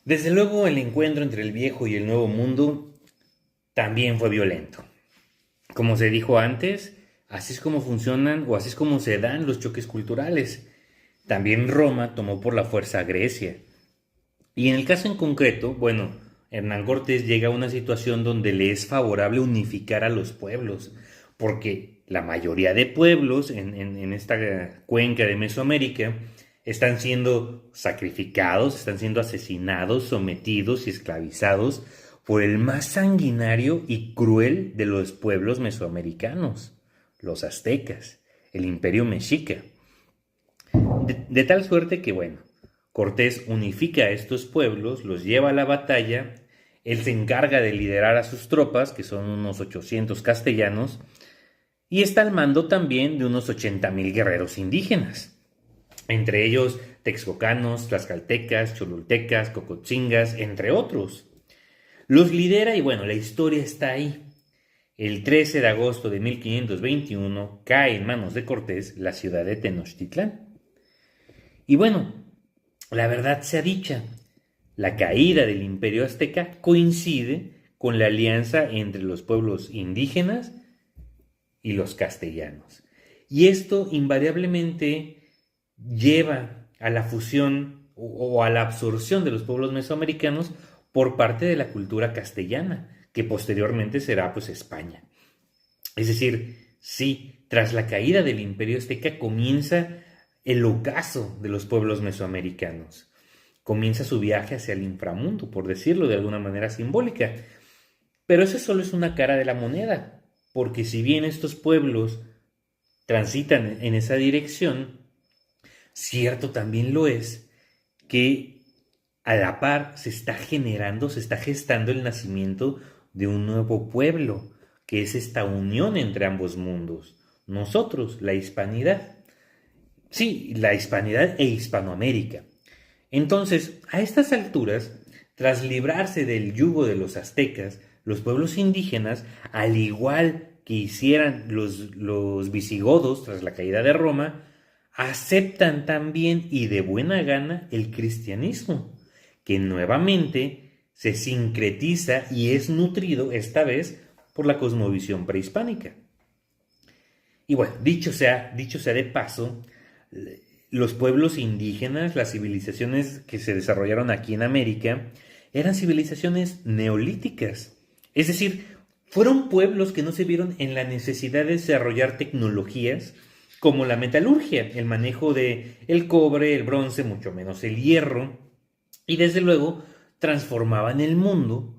Desde luego, el encuentro entre el viejo y el nuevo mundo también fue violento. Como se dijo antes, así es como funcionan o así es como se dan los choques culturales. También Roma tomó por la fuerza a Grecia. Y en el caso en concreto, bueno, Hernán Cortés llega a una situación donde le es favorable unificar a los pueblos, porque la mayoría de pueblos en esta cuenca de Mesoamérica están siendo sacrificados, están siendo asesinados, sometidos y esclavizados por el más sanguinario y cruel de los pueblos mesoamericanos, los aztecas, el imperio mexica. De tal suerte que, bueno, Cortés unifica a estos pueblos, los lleva a la batalla, él se encarga de liderar a sus tropas, que son unos 800 castellanos, y está al mando también de unos 80,000 guerreros indígenas, entre ellos texcocanos, tlaxcaltecas, cholultecas, cocotzingas, entre otros. Los lidera y bueno, la historia está ahí. El 13 de agosto de 1521 cae en manos de Cortés la ciudad de Tenochtitlán. Y bueno, la verdad sea dicha, la caída del imperio azteca coincide con la alianza entre los pueblos indígenas y los castellanos. Y esto invariablemente lleva a la fusión o a la absorción de los pueblos mesoamericanos por parte de la cultura castellana, que posteriormente será pues España. Es decir, sí, tras la caída del imperio azteca comienza el ocaso de los pueblos mesoamericanos. Comienza su viaje hacia el inframundo, por decirlo de alguna manera simbólica. Pero eso solo es una cara de la moneda, porque si bien estos pueblos transitan en esa dirección, cierto también lo es que a la par se está generando, se está gestando el nacimiento de un nuevo pueblo, que es esta unión entre ambos mundos. Nosotros, la hispanidad. Sí, la hispanidad e Hispanoamérica. Entonces, a estas alturas, tras librarse del yugo de los aztecas, los pueblos indígenas, al igual que hicieran los visigodos tras la caída de Roma, aceptan también y de buena gana el cristianismo, que nuevamente se sincretiza y es nutrido esta vez por la cosmovisión prehispánica. Y bueno, dicho sea de paso, los pueblos indígenas, las civilizaciones que se desarrollaron aquí en América, eran civilizaciones neolíticas. Es decir, fueron pueblos que no se vieron en la necesidad de desarrollar tecnologías como la metalurgia, el manejo de el cobre, el bronce, mucho menos el hierro, y desde luego transformaban el mundo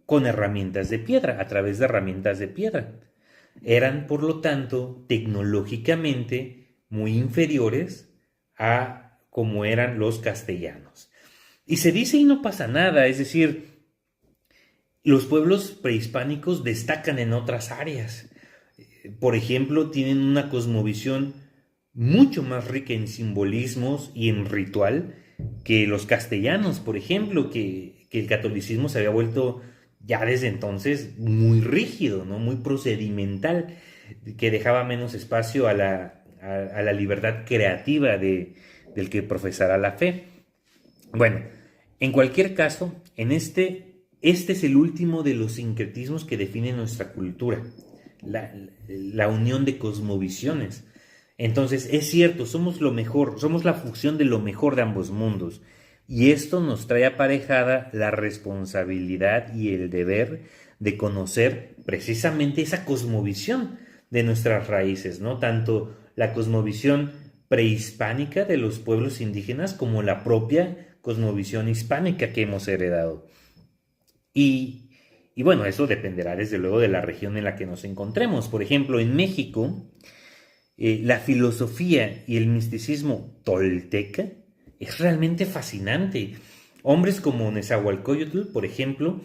con herramientas de piedra, a través de herramientas de piedra. Eran, por lo tanto, tecnológicamente muy inferiores a como eran los castellanos. Y se dice y no pasa nada, es decir, los pueblos prehispánicos destacan en otras áreas. Por ejemplo, tienen una cosmovisión mucho más rica en simbolismos y en ritual que los castellanos, por ejemplo, que el catolicismo se había vuelto ya desde entonces muy rígido, ¿no? Muy procedimental, que dejaba menos espacio a la libertad creativa del que profesara la fe. Bueno, en cualquier caso, este es el último de los sincretismos que define nuestra cultura, la unión de cosmovisiones. Entonces, es cierto, somos lo mejor, somos la fusión de lo mejor de ambos mundos. Y esto nos trae aparejada la responsabilidad y el deber de conocer precisamente esa cosmovisión de nuestras raíces, ¿no? Tanto la cosmovisión prehispánica de los pueblos indígenas como la propia cosmovisión hispánica que hemos heredado. Y, y bueno, eso dependerá desde luego de la región en la que nos encontremos. Por ejemplo, en México, la filosofía y el misticismo tolteca es realmente fascinante. Hombres como Nezahualcóyotl, por ejemplo,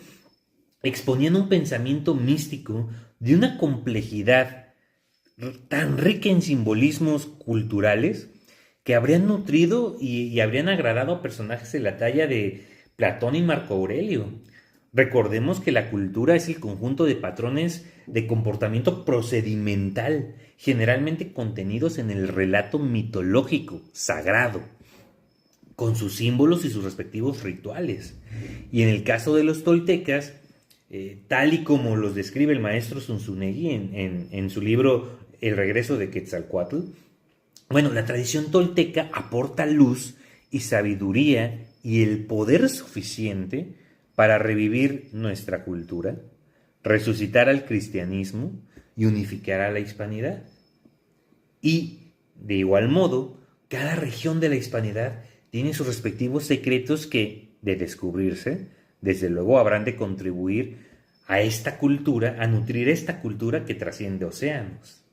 exponían un pensamiento místico de una complejidad tan rica en simbolismos culturales que habrían nutrido y habrían agradado a personajes de la talla de Platón y Marco Aurelio. Recordemos que la cultura es el conjunto de patrones de comportamiento procedimental, generalmente contenidos en el relato mitológico, sagrado. con sus símbolos y sus respectivos rituales. Y en el caso de los toltecas, tal y como los describe el maestro Zunzunegui en su libro El regreso de Quetzalcóatl, bueno, la tradición tolteca aporta luz y sabiduría y el poder suficiente para revivir nuestra cultura, resucitar al cristianismo y unificar a la hispanidad. Y, de igual modo, cada región de la hispanidad tiene sus respectivos secretos que, de descubrirse, desde luego habrán de contribuir a esta cultura, a nutrir esta cultura que trasciende océanos.